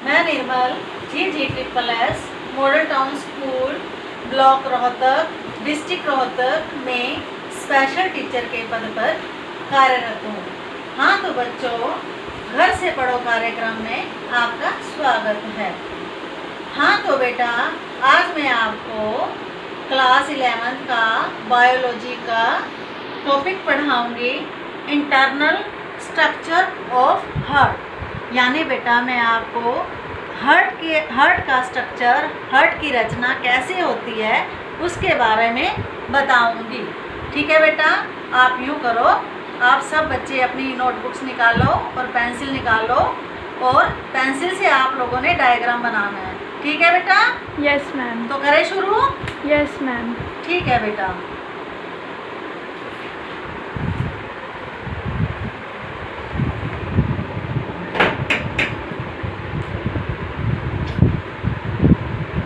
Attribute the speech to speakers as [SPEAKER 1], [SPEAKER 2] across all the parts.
[SPEAKER 1] मैं निर्मल GG SSS model town school block Rohtak district Rohtak में special teacher के पद पर कार्यरत हूँ। हाँ तो बच्चों, घर से पढ़ो कार्यक्रम में आपका स्वागत है। हाँ तो बेटा, आज मैं आपको क्लास 11 का बायोलॉजी का टॉपिक पढ़ाऊँगी, इंटरनल स्ट्रक्चर ऑफ हार्ट। यानी बेटा मैं आपको हार्ट का स्ट्रक्चर, हार्ट की रचना कैसे होती है उसके बारे में बताऊंगी। ठीक है बेटा, आप यूँ करो, आप सब बच्चे अपनी नोटबुक्स निकालो और पेंसिल निकालो और पेंसिल से आप लोगों ने डायग्राम बनाना है। ठीक है बेटा?
[SPEAKER 2] Yes ma'am.
[SPEAKER 1] तो करें शुरू?
[SPEAKER 2] Yes ma'am.
[SPEAKER 1] ठीक है बेटा।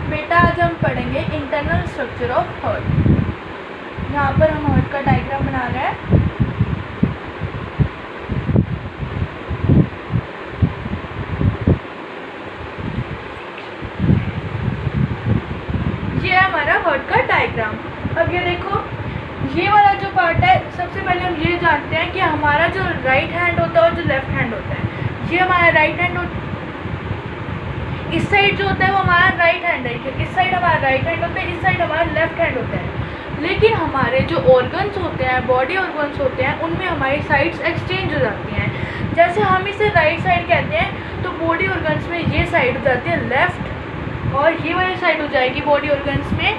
[SPEAKER 2] बेटा आज हम पढ़ेंगे इंटरनल स्ट्रक्चर ऑफ हार्ट। यहाँ पर हम हार्ट का डायग्राम बना रहे हैं। ये है हमारा हार्ट का डायग्राम। अब ये देखो, ये वाला जो पार्ट है, सबसे पहले हम ये जानते हैं कि हमारा जो राइट हैंड होता है और जो लेफ्ट हैंड होता है। ये हमारा राइट हैंड इस साइड जो होता है वो हमारा राइट हैंड है, इस साइड हमारा राइट हैंड होता है, इस साइड हमारा लेफ्ट हैंड होता है। लेकिन हमारे जो ऑर्गन्स होते हैं, बॉडी ऑर्गन्स होते हैं, उनमें हमारी साइड्स एक्सचेंज हो जाती हैं। जैसे हम इसे राइट साइड कहते हैं तो बॉडी ऑर्गन्स में ये साइड हो जाती है लेफ्ट, और ये वाली साइड हो जाएगी बॉडी ऑर्गन्स में,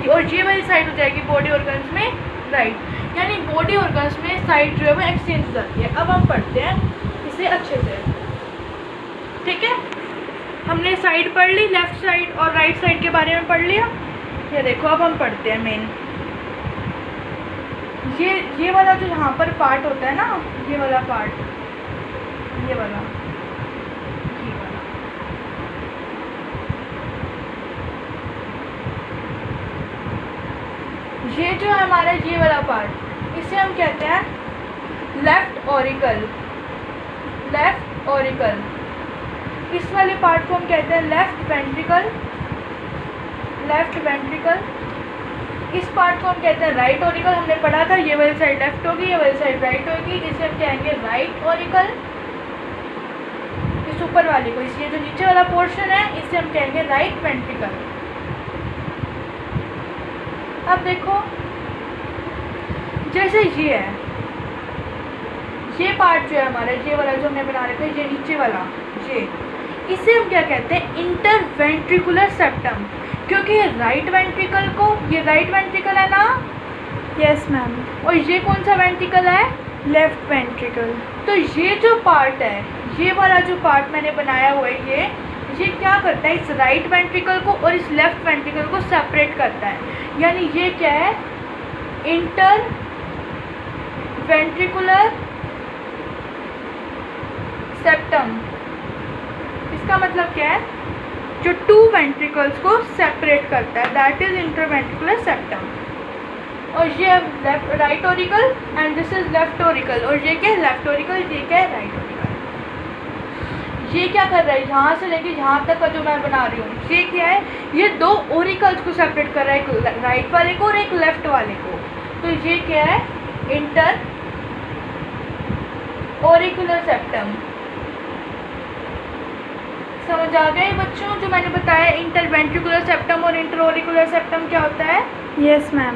[SPEAKER 2] और ये वाली साइड हो जाएगी बॉडी ऑर्गन्स में राइट। यानी बॉडी ऑर्गन्स में साइड जो है वो एक्सचेंज हो जाती है। अब हम पढ़ते हैं इसे अच्छे से। ठीक है, हमने साइड पढ़ ली, लेफ्ट साइड और राइट साइड के बारे में पढ़ लिया। ये देखो, अब हम पढ़ते हैं मेन ये वाला जो यहाँ पर पार्ट होता है ना, ये वाला पार्ट, ये वाला ये जो है हमारा ये वाला पार्ट, इसे हम कहते हैं लेफ्ट ऑरिकल। Left auricle. इस वाले पार्ट को हम कहते हैं लेफ्ट वेंट्रिकल। Left ventricle. इस पार्ट को हम कहते हैं राइट ऑरिकल। हमने पढ़ा था, ये वाली साइड लेफ्ट होगी, ये वाली साइड राइट होगी। इसे हम कहेंगे राइट ऑरिकल। इस ऊपर वाले को, इसलिए जो नीचे वाला पोर्शन है, इसे हम कहेंगे राइट वेंट्रिकल। अब देखो, जैसे ये है, ये पार्ट जो है हमारा, ये वाला जो हमने बना रखा है, ये नीचे वाला, ये इसे हम क्या कहते हैं, इंटरवेंट्रिकुलर सेप्टम। क्योंकि ये राइट वेंट्रिकल को, ये राइट वेंट्रिकल है ना? Yes ma'am. और ये कौन सा वेंट्रिकल है? Left ventricle. तो ये जो पार्ट है, ये वाला जो पार्ट मैंने बनाया हुआ है, ये क्या करता है, इस राइट वेंट्रिकल को और इस लेफ्ट वेंट्रिकल को सेपरेट करता है। यानी ये क्या है, इंटर वेंट्रिकुलर सेप्टम। इसका मतलब क्या है, जो टू वेंट्रिकल्स को सेपरेट करता है, दैट इज इंटरवेंट्रिकुलर सेप्टम। और ये left right auricle and this is left auricle. और ये क्या है, लेफ्ट ऑरिकल, ये क्या है, राइट ऑरिकल। ये क्या कर रहा है, यहाँ से लेके यहाँ तक का जो मैं बना रही हूँ, ये क्या है, ये दो ऑरिकल्स को सेपरेट कर रहा है, एक राइट वाले को और एक लेफ्ट वाले को। तो ये क्या है, इंटर ऑरिकुलर सेप्टम। समझ आ गए बच्चों जो मैंने बताया, इंटरवेंट्रिकुलर सेप्टम और इंटरऑरिकुलर सेप्टम क्या होता है? Yes ma'am.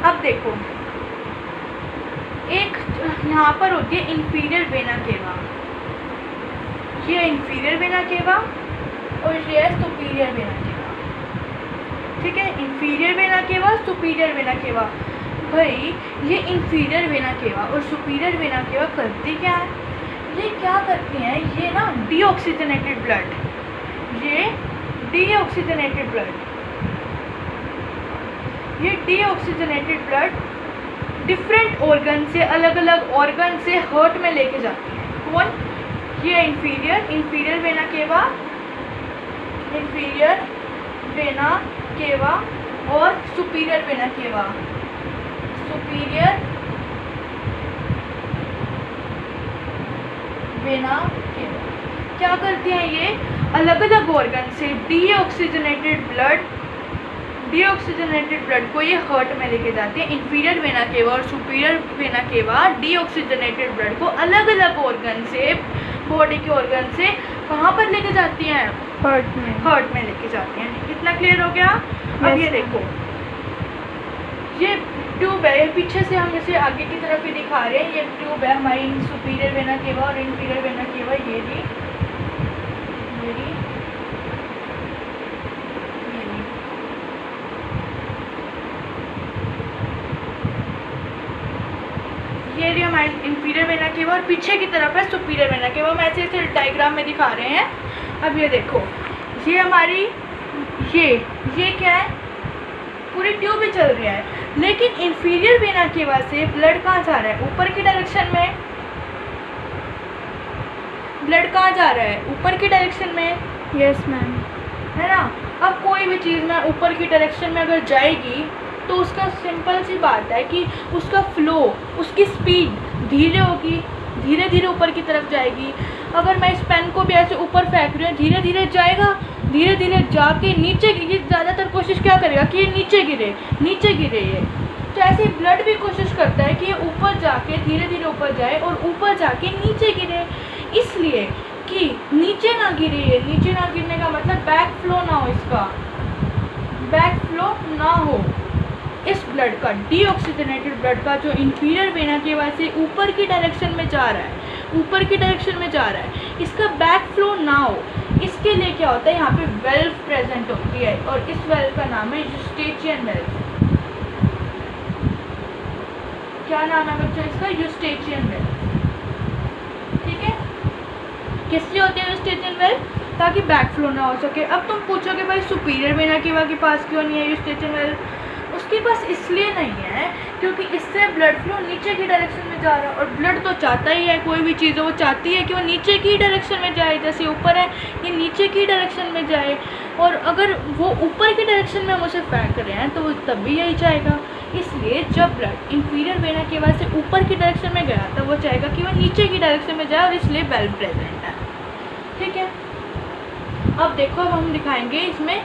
[SPEAKER 2] अब देखो, एक यहाँ पर होती है इंफीरियर वेना केवा। ये इंफीरियर वेना केवा और ये है सुपीरियर वेना केवा। ठीक है, inferior vena cava, superior vena केवा। भाई ये इंफीरियर वेना केवा और सुपीरियर वेना केवा करती क्या है? ये क्या करती हैं, ये ना डीऑक्सीजनेटेड ब्लड, ये डीऑक्सीजनेटेड ब्लड, ये डीऑक्सीजनेटेड ब्लड डिफरेंट ऑर्गन से, अलग अलग ऑर्गन से हार्ट में लेके जाती है। कौन? ये inferior vena cava, inferior vena cava और superior vena cava. Superior vena cava क्या करती हैं ये, अलग अलग ऑर्गन से डीऑक्सीजनेटेड ब्लड को ये हार्ट में लेके जाती है। इंफीरियर वेना केवा और सुपीरियर वेना केवा डीऑक्सीजनेटेड ब्लड को अलग अलग ऑर्गन से, बॉडी के ऑर्गन से कहाँ पर लेके जाती हैं, हार्ट में लेके जाती हैं। इतना क्लियर हो गया। अब ये देखो, ये ट्यूब है, पीछे से हम इसे आगे की तरफ ही दिखा रहे हैं। ये ट्यूब है हमारी सुपीरियर वेना केवा और इंफीरियर वेना केवा, ये भी ये हमारी इंफीरियर वेना केवा और पीछे की तरफ है सुपीरियर वेना केवा। हम ऐसे ऐसे डायग्राम में दिखा रहे हैं। अब ये देखो, ये हमारी ये क्या है, पूरी ट्यूब ही चल रही है, लेकिन इंफीरियर वेना केवा से ब्लड कहाँ जा रहा है, ऊपर की डायरेक्शन में। ब्लड कहाँ जा रहा है, ऊपर की डायरेक्शन में।
[SPEAKER 3] यस मैम,
[SPEAKER 2] है ना। अब कोई भी चीज़ में ऊपर की डायरेक्शन में अगर जाएगी तो उसका सिंपल सी बात है कि उसका फ्लो, उसकी स्पीड धीरे होगी, धीरे धीरे ऊपर की तरफ जाएगी। अगर मैं इस पेन को भी ऐसे ऊपर फेंक रही हूँ, धीरे धीरे जाएगा, धीरे धीरे जाके नीचे, ये ज़्यादातर कोशिश क्या करेगा कि ये नीचे गिरे ये। तो ऐसे ब्लड भी कोशिश करता है कि ये ऊपर जाके धीरे धीरे ऊपर जाए और ऊपर जाके नीचे गिरे, इसलिए कि नीचे ना गिरे। ये नीचे ना गिरने का मतलब बैक फ्लो ना हो, इसका बैक फ्लो ना हो इस ब्लड का, डीऑक्सीजनेटेड ब्लड का, जो इंफीरियर वेना केवा से ऊपर की डायरेक्शन में जा रहा है, ऊपर की डायरेक्शन में जा रहा है, इसका बैक फ्लो ना हो। इसके लिए क्या होता है, यहाँ पे वेल्व प्रेजेंट होती है और इस वेल्व का नाम है यूस्टेचियन वेल्व। क्या नाम है बच्चों इसका, यूस्टेचियन वेल्व। ठीक है, किस लिए होती है यूस्टेचियन वेल्व, ताकि बैक फ्लो ना हो सके। अब तुम पूछोगे भाई सुपीरियर वेना केवा के पास क्यों नहीं है यूस्टेचियन वेल्व। उसके पास इसलिए नहीं है क्योंकि इससे ब्लड फ्लो नीचे की डायरेक्शन में जा रहा है, और ब्लड तो चाहता ही है, कोई भी चीज़ वो चाहती है कि वो नीचे की डायरेक्शन में जाए। जैसे ऊपर है, ये नीचे की डायरेक्शन में जाए, और अगर वो ऊपर की डायरेक्शन में हम उसे फेंक रहे हैं तो वो तब भी यही चाहेगा। इसलिए जब ब्लड इंफीरियर वेना केवा से ऊपर की डायरेक्शन में गया तो वो चाहेगा कि वो नीचे की डायरेक्शन में जाए, और इसलिए वेल्व प्रेजेंट है। ठीक है, अब देखो, अब हम दिखाएंगे इसमें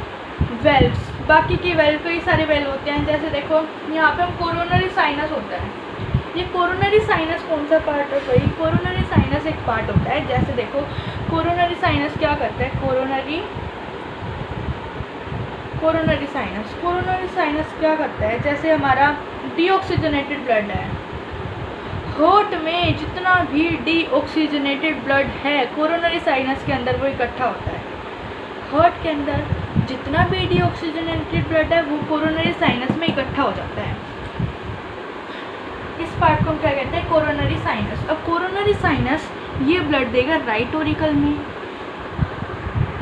[SPEAKER 2] वेल्व्स। बाकी के वेल्व, कई सारे वेल्व होते हैं। जैसे देखो यहाँ पे हम कोरोनरी साइनस होता है। ये कोरोनरी साइनस कौन सा पार्ट है भाई, कोरोनरी साइनस एक पार्ट होता है। जैसे देखो कोरोनरी साइनस क्या करता है, कोरोनरी साइनस क्या करता है, जैसे हमारा डीऑक्सीजनेटेड ब्लड है, हार्ट में जितना भी डीऑक्सीजनेटेड ब्लड है कोरोनरी साइनस के अंदर वो इकट्ठा होता है। हार्ट के अंदर जितना भी डीऑक्सीजनेटेड ब्लड है वो कोरोनरी साइनस में इकट्ठा हो जाता है। इस पार्ट को हम क्या कहते हैं, कोरोनरी साइनस। अब कोरोनरी साइनस ये ब्लड देगा राइट ऑरिकल में।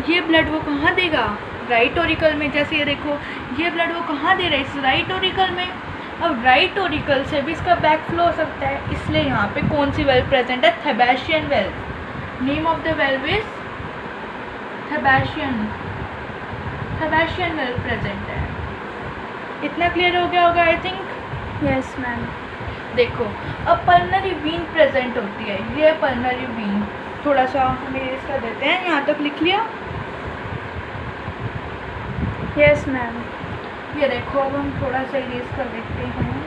[SPEAKER 2] ये ब्लड वो कहाँ देगा, राइट ऑरिकल में। जैसे ये देखो, ये ब्लड वो कहाँ दे रहा है, इस राइट ऑरिकल में। अब राइट ऑरिकल से भी इसका बैक फ्लो हो सकता है, इसलिए यहाँ पे कौन सी वेल्व प्रेजेंट है, Thebesian valve. Name of the valve is Thebesian valve present है। इतना क्लियर हो गया होगा आई थिंक।
[SPEAKER 3] Yes ma'am.
[SPEAKER 2] देखो अब पल्मनरी वीन प्रेजेंट होती है, ये पल्मनरी वीन, थोड़ा सा हम इरेज कर देते हैं, यहाँ तक लिख लिया।
[SPEAKER 3] Yes ma'am.
[SPEAKER 2] ये देखो अब हम थोड़ा सा इरेज कर देते हैं।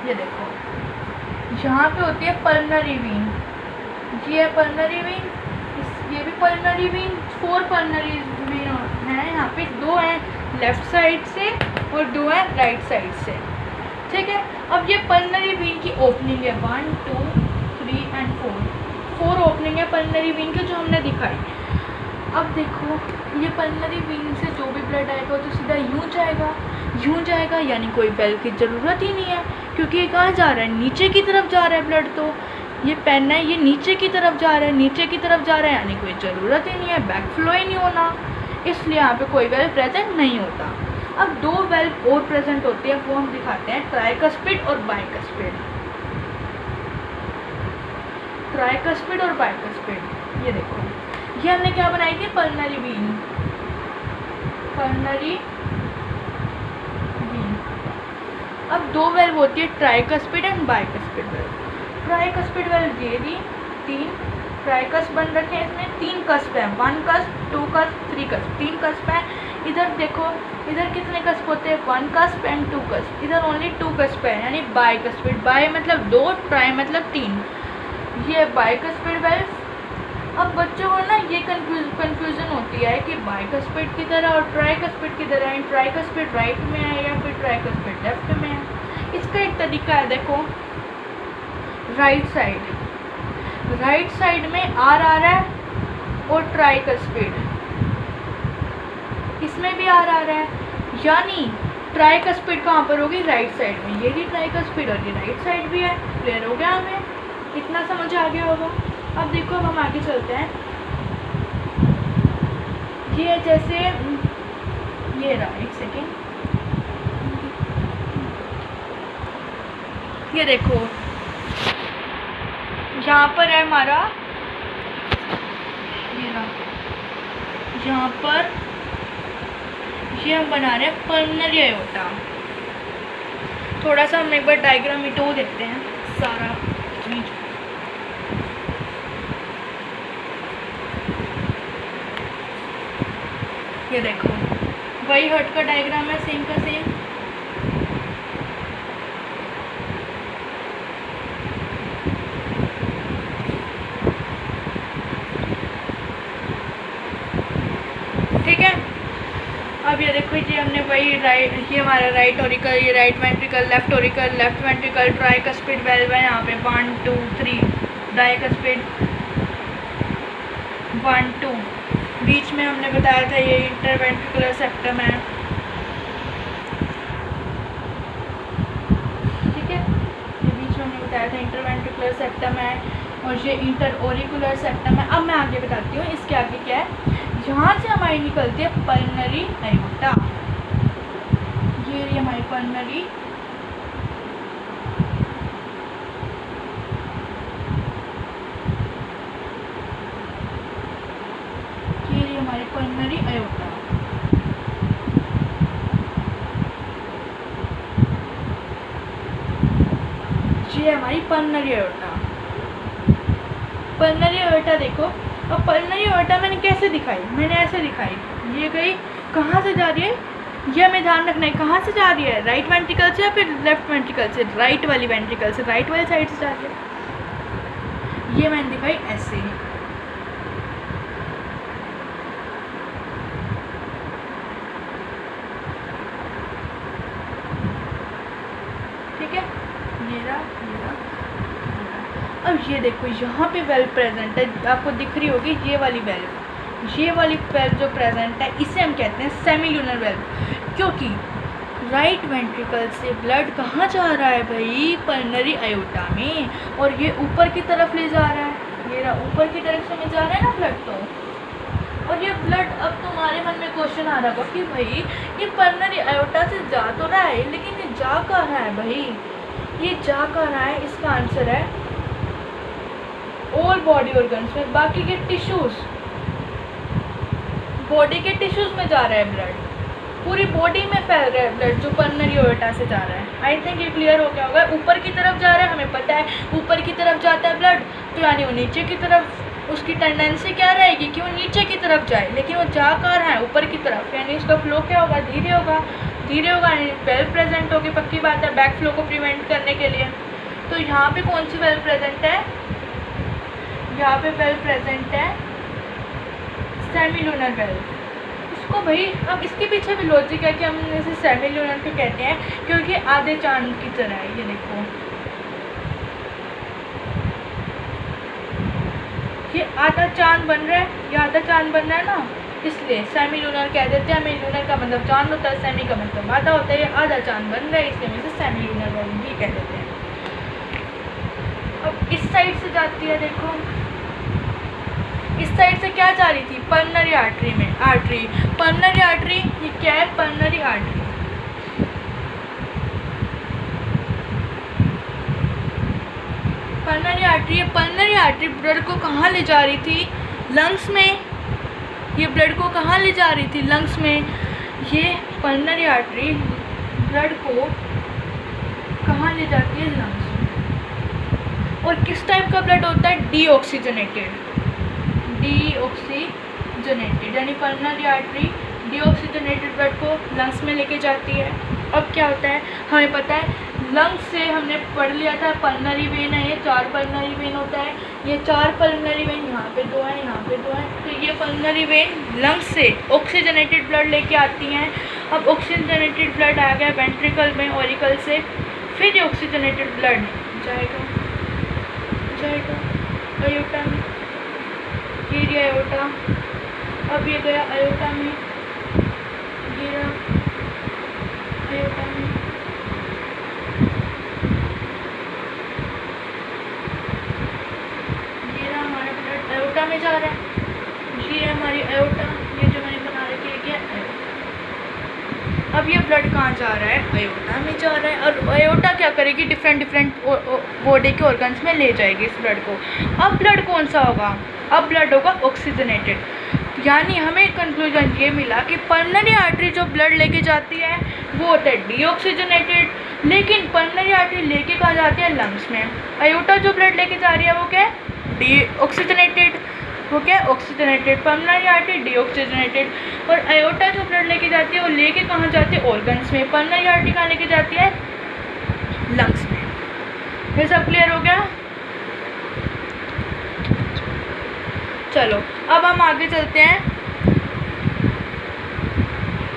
[SPEAKER 2] ये देखो यहाँ पे होती है पल्मनरी वीन, ये है पल्मनरी वीन, ये भी पल्मनरी वीन। 4 पल्मनरी वीन हैं यहाँ पे, 2 हैं लेफ्ट साइड से और 2 हैं राइट साइड से। ठीक है, अब ये पल्मनरी वीन की ओपनिंग है 1 2 3 एंड 4 ओपनिंग है पल्मनरी वीन की जो हमने दिखाई। अब देखो ये पल्मनरी वीन से जो भी ब्लड आएगा तो सीधा यूँ जाएगा, यानी कोई वेल्व की ज़रूरत ही नहीं है, क्योंकि ये कहाँ जा रहा है, नीचे की तरफ जा रहा है ब्लड। तो ये पेन है, ये नीचे की तरफ जा रहा है, यानी कोई ज़रूरत ही नहीं है, बैक फ्लो ही नहीं होना, इसलिए यहाँ पे कोई वेल्व प्रेजेंट नहीं होता। अब 2 वेल्व और प्रेजेंट होती है, वो हम दिखाते हैं, ट्राइकस्पिड और बाइकस्पिड। ट्राइकस्पिड और बाइकस्पिड, ये देखो ये हमने क्या बनाई थी, पल्मनरी वीन। अब दो वेल्व होती है, tricuspid and bicuspid valve. Tricuspid valve ये दी 3 ट्राइकस बन रखे हैं, इसमें 3 कस्प है, 1 कस्प, 2 कस्प, 3 कस्प, 3 कस्प है। इधर देखो, इधर कितने कस्प होते हैं, 1 कस्प एंड 2 कस्प, इधर ओनली 2 कस्प है, यानी बाइकस्पिड। बाई मतलब 2, ट्राई मतलब 3, ये बाइकस्पिड वेल्व। अब बच्चों को ना ये कन्फ्यूज़न होती है कि बाइकस्पिड की तरह और ट्राइकस्पिड की तरह, ट्राइकस्पिड राइट में है या फिर ट्राइकस्पिड लेफ्ट में है। इसका एक तरीका है, देखो राइट साइड में आर आ रहा है और ट्राइकस्पिड, इसमें भी आर आ रहा है, यानी ट्राइकस्पिड कहाँ पर होगी, राइट साइड में। ये भी ट्राइकस्पिड और ये राइट साइड भी है। क्लियर हो गया हमें, इतना समझ आ गया होगा। अब देखो अब हम आगे चलते हैं। ये जैसे ये रहा, एक सेकेंड, ये देखो यहाँ पर है हमारा, ये रहा, यहाँ पर ये हम बना रहे हैं पल्मोनरी एओर्टा। थोड़ा सा हम एक बार डायग्राम मिटो देते हैं सारा चीज। ये देखो वही हर्ट का डायग्राम है, सेम का सेम। ठीक है, अब ये देखो ये हमने वही राइट, ये हमारा राइट ऑरिकल, ये right ventricle, left auricle, left ventricle, tricuspid valve है यहाँ पे 1 2 3, डाइकस्पिड 1 2, बीच में हमने बताया था ये इंटरवेंट्रिकुलर सेप्टम है। ठीक है, ये बीच में हमने बताया था इंटरवेंट्रिकुलर सेप्टम है और ये इंटरओरिकुलर सेप्टम है। अब मैं आगे बताती हूँ इसके आगे क्या है। यहाँ से हमारी निकलती है पल्मोनरी एओर्टा, ये हमारी पल्मोनरी पल्मोनरी एओर्टा। ये हमारी पल्मोनरी एओर्टा। पल्मोनरी एओर्टा देखो, अब पल्मोनरी एओर्टा मैंने कैसे दिखाई, मैंने ऐसे दिखाई। ये गई कहाँ से जा रही है, ये हमें ध्यान रखना है, कहाँ से जा रही है, राइट वेंट्रिकल से या फिर लेफ्ट वेंट्रिकल से, राइट वाली वेंट्रिकल से, राइट वाली साइड से जा रही है। ये मैंने दिखाई ऐसे। ठीक है, ये रहा। अब ये देखो यहाँ पे वेल्व प्रेजेंट है, आपको दिख रही होगी ये वाली वेल्व जो प्रेजेंट है इसे हम कहते हैं सेमील्यूनर वेल्व, क्योंकि राइट वेंट्रिकल से ब्लड कहाँ जा रहा है भाई, पल्मोनरी एओर्टा में, और ये ऊपर की तरफ ले जा रहा है। ये रहा, ऊपर की तरफ से में जा रहा है ना ब्लड। तो और ये ब्लड, अब तुम्हारे मन में क्वेश्चन आ रहा होगा कि भाई ये पल्मोनरी एओर्टा से जा तो रहा है, लेकिन ये जा कहाँ रहा है भाई, ये जा कहाँ रहा है। इसका आंसर है ऑल बॉडी ऑर्गन्स में, बाकी के टिश्यूज, बॉडी के टिश्यूज में जा रहा है ब्लड, पूरी बॉडी में फैल रहा है ब्लड जो पल्मोनरी एओर्टा से जा रहा है। आई थिंक ये क्लियर हो गया होगा। ऊपर की तरफ जा रहा है, हमें पता है ऊपर की तरफ जाता है ब्लड, तो यानी वो नीचे की तरफ उसकी टेंडेंसी क्या रहेगी कि वो नीचे की तरफ जाए, लेकिन वो जा कहाँ रहा है, ऊपर की तरफ, यानी उसका फ्लो क्या होगा, धीरे होगा, यानी वेल्व प्रेजेंट होगी, पक्की बात है, बैक फ्लो को प्रिवेंट करने के लिए। तो यहाँ पे कौन सी वेल्व प्रेजेंट है, यहाँ पे वेल्व प्रेजेंट है सेमील्यूनर वेल्व। इसको भाई, अब इसके पीछे भी लॉजिक है कि हम इसे सेमील्यूनर क्यों कहते हैं, क्योंकि आधे चांद की तरह है। ये देखो, ये आधा चांद बन रहा है, ये आधा चांद बन रहा है ना, इसलिए सेमील्यूनर कह देते हैं। हमें लूनर का मतलब चांद होता है, सेमी का मतलब आधा होता है, ये आधा चांद बन रहा है, इसलिए हम इसे सेमील्यूनर वेल्व भी कह देते हैं। अब इस साइड से जाती है, देखो इस साइड से क्या जा रही थी, पल्मोनरी आर्टरी में, पल्मोनरी आर्टरी, ये क्या है, pulmonary artery. Pulmonary artery blood को कहाँ ले जा रही थी, लंग्स में। ये ब्लड को कहाँ ले जा रही थी, लंग्स में। ये पल्मोनरी आर्टरी ब्लड को ले जाती है लंग्स में। और किस टाइप का ब्लड होता है? डीऑक्सीजनेटेड, यानी पल्मोनरी आर्टरी डीऑक्सीजनेटेड ब्लड को लंग्स में लेके जाती है। अब क्या होता है, हमें पता है लंग्स से हमने पढ़ लिया था पल्मोनरी वेन है, ये 4 पल्मोनरी वेन होता है, ये 4 पल्मोनरी वेन यहाँ पे 2 हैं, यहाँ पे 2 हैं। तो ये पल्मोनरी वेन लंग्स से ऑक्सीजनेटेड ब्लड लेके आती हैं। अब ऑक्सीजनेटेड ब्लड आ गया वेंट्रिकल में ऑरिकल से, फिर ये ऑक्सीजनेटेड ब्लड जाएगा अयोटा में, फिर ये अयोटा, अब ये गया अयोटा में, गिरा अयोटा में, गिरा हमारा ब्लड अयोटा में जा रहा है, ये हमारी अयोटा, ये जो मैंने बना रखी है क्या अयोटा। अब ये ब्लड कहाँ जा रहा है? अयोटा में जा रहा है। और अयोटा क्या करेगी? डिफरेंट बॉडी के ऑर्गन्स में ले जाएगी इस ब्लड को। अब ब्लड कौन सा होगा? अब ब्लड होगा ऑक्सीजनेटेड। यानी हमें कंक्लूजन ये मिला कि पल्मोनरी आर्टरी जो ब्लड लेके जाती है वो होता है डीऑक्सीजनेटेड, लेकिन पल्मोनरी आर्टरी लेके कहाँ जाती है? लंग्स में। अयोटा जो ब्लड लेके जा रही है वो क्या है? डीऑक्सीजनेटेड, वो क्या है? ऑक्सीजनेटेड। Pulmonary artery deoxygenated. और अयोटा जो ब्लड लेके जाती है वो लेके कहाँ जाती है? ऑर्गन्स में। पल्मोनरी आर्टरी कहाँ लेके जाती है? लंग्स में। ये सब क्लियर हो गया? चलो अब हम आगे चलते हैं।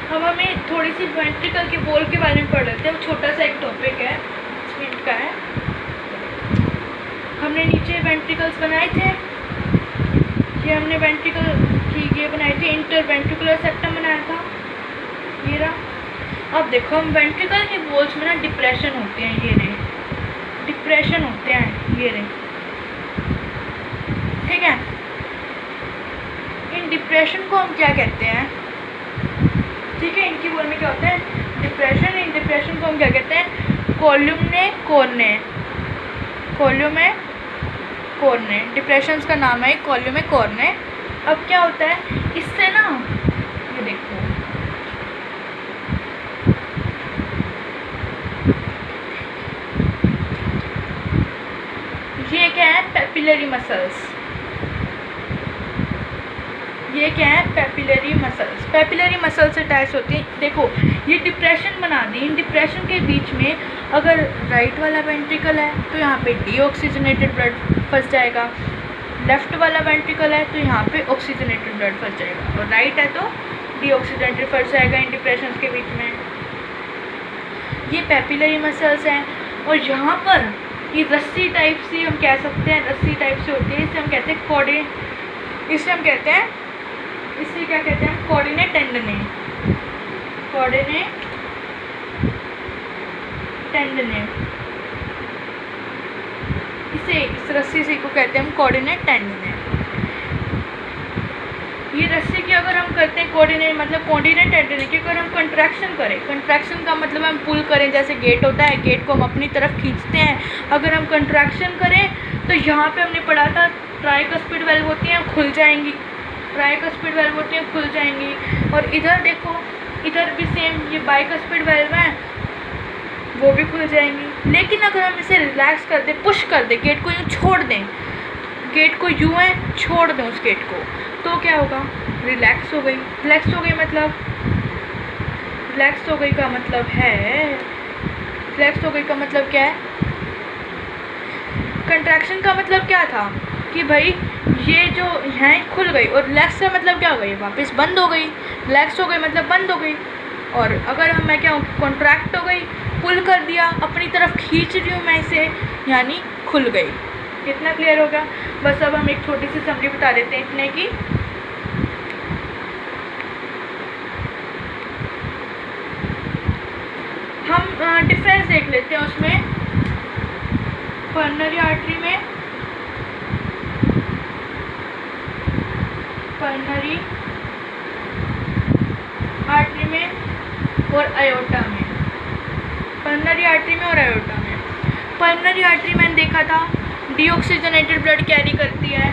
[SPEAKER 2] अब हमें थोड़ी सी वेंट्रिकल के वॉल के बारे में पढ़ लेते हैं। वो छोटा सा एक टॉपिक है, 5 मिनट का है। हमने नीचे वेंट्रिकल्स बनाए थे, ये हमने वेंट्रिकल की ये बनाई थी, इंटरवेंट्रिकुलर सेप्टम बनाया था, ये रहा। अब देखो हम वेंट्रिकल के वॉल्स में ना डिप्रेशन होते हैं, ये रहे डिप्रेशन होते हैं, ये रहे, ठीक है। इन डिप्रेशन को हम क्या कहते हैं? ठीक है, इनकी वॉल में क्या होता है? डिप्रेशन। इन डिप्रेशन को हम क्या कहते हैं? कोल्यूमे कॉर्ने। डिप्रेशंस का नाम है कोल्यूमे कॉर्ने। अब क्या होता है इससे ना, ये देखो ये क्या है? Papillary muscles. ये क्या है? Papillary muscles. Papillary muscles attach होती हैं। देखो ये डिप्रेशन बना दी। इन डिप्रेशन के बीच में अगर राइट वाला वेंट्रिकल है तो यहाँ पे डीऑक्सीजनेटेड ब्लड फंस जाएगा, लेफ्ट वाला वेंट्रिकल है तो यहाँ पे ऑक्सीजनेटेड ब्लड फंस जाएगा, और राइट है तो डीऑक्सीजनेटेड फंस जाएगा इन डिप्रेशन के बीच में। ये पेपिलरी मसल्स हैं। और यहाँ पर ये रस्सी टाइप सी हम कह सकते हैं, रस्सी टाइप से होती है, इसे हम कहते हैं इसे क्या कहते हैं? कोऑर्डिनेट टेंडने। इस रस्सी से को कहते हैं हम कोऑर्डिनेट टेंडने। ये रस्सी की अगर हम करते हैं कोऑर्डिनेट टेंडने की अगर हम कंट्रैक्शन करें, कंट्रैक्शन का मतलब हम पुल करें, जैसे गेट होता है, गेट को हम अपनी तरफ खींचते हैं। अगर हम कंट्रैक्शन करें तो यहाँ पे हमने पढ़ा था ट्राइकस्पिड वेल्व होती हैं, खुल जाएंगी, ट्राइकस्पिड वेल्व होती हैं, खुल जाएंगी। और इधर देखो, इधर भी सेम ये बाइकस्पिड वेल्व है, वो भी खुल जाएंगी। लेकिन अगर हम इसे रिलैक्स कर दें, पुश कर दें, गेट को यूँ छोड़ दें, गेट को यूँ है छोड़ दें उस गेट को, तो क्या होगा? रिलैक्स हो गई। रिलैक्स हो गई का मतलब क्या है? कंट्रैक्शन का मतलब क्या था कि भाई ये जो है खुल गई, और रिलैक्स का मतलब क्या हो गई? वापस बंद हो गई। रिलैक्स हो गई मतलब बंद हो गई। और अगर मैं क्या हूँ? कॉन्ट्रैक्ट हो गई, पुल कर दिया, अपनी तरफ खींच रही हूँ मैं इसे, यानी खुल गई। कितना क्लियर होगा? बस अब हम एक छोटी सी समरी बता देते हैं इतने की। हम डिफरेंस देख लेते हैं उसमें। पल्मोनरी आर्टरी में और अयोटा में। पल्मोनरी आर्टरी में और अयोटा में। पल्मोनरी आर्टरी मैंने देखा था डीऑक्सीजनेटेड ब्लड कैरी करती है,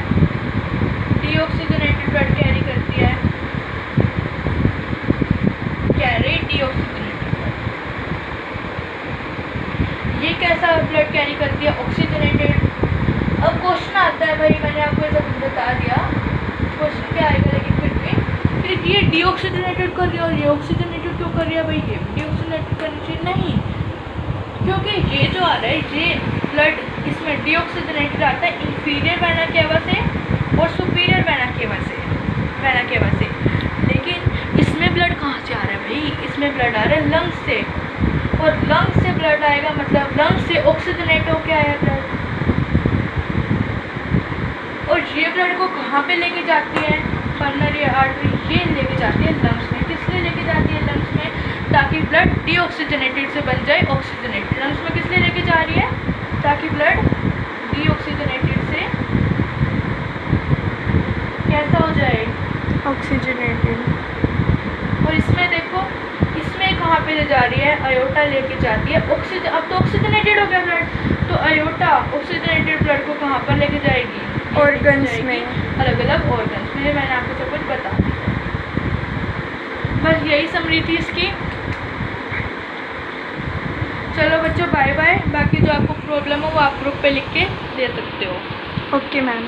[SPEAKER 2] डीऑक्सीजनेटेड ब्लड कैरी करती है, कैरी डीऑक्सीजनेटेड ब्लड। ये कैसा ब्लड कैरी करती है, ऑक्सीजनेटेड। अब क्वेश्चन आता है भाई, मैंने आपको सब बता दिया क्वेश्चन क्या आएगा, लेकिन फिर ये डीऑक्सीजनेटेड कर रही है और ये ऑक्सीजनेटेड क्यों कर रही है भाई, ये डीऑक्सीजनेटेड करनी चाहिए नहीं, क्योंकि ये जो आ रहा है ये ब्लड इसमें डीऑक्सीजनेटेड आता है इंफीरियर वेना केवा से और सुपीरियर वेना केवा से। लेकिन इसमें ब्लड कहाँ से आ रहा है भाई, इसमें ब्लड आ रहा है लंग्स से, और लंग्स से ब्लड आएगा मतलब लंग्स से ऑक्सीजनेट होके आया ब्लड। और ये ब्लड को कहाँ पे लेके जाती है, पल्मोनरी आर्टरी, ये लेके जाती है लंग्स में। किस लिए लेके जाती है लंग्स में, ताकि ब्लड डीऑक्सीजनेटेड से बन जाए ऑक्सीजनेटेड। लंग्स में किस लिए लेके जा रही है, ताकि ब्लड डीऑक्सीजनेटेड से कैसा हो जाए,
[SPEAKER 3] ऑक्सीजनेटेड।
[SPEAKER 2] और इसमें देखो, इसमें कहाँ पे ले जा रही है, अयोटा लेके जाती है ऑक्सीजन। अब तो ऑक्सीजनेटेड हो गया ब्लड, तो अयोटा ऑक्सीजनेटेड ब्लड को कहाँ पर लेके जाएगी,
[SPEAKER 3] ऑर्गन्स में,
[SPEAKER 2] अलग अलग ऑर्गन्स में। मैंने आपको सब कुछ बता दिया, बस यही समरी थी इसकी। चलो बच्चों बाय बाय, बाकी जो आपको प्रॉब्लम हो वो आप ग्रुप पे लिख के दे सकते हो।
[SPEAKER 3] Okay ma'am.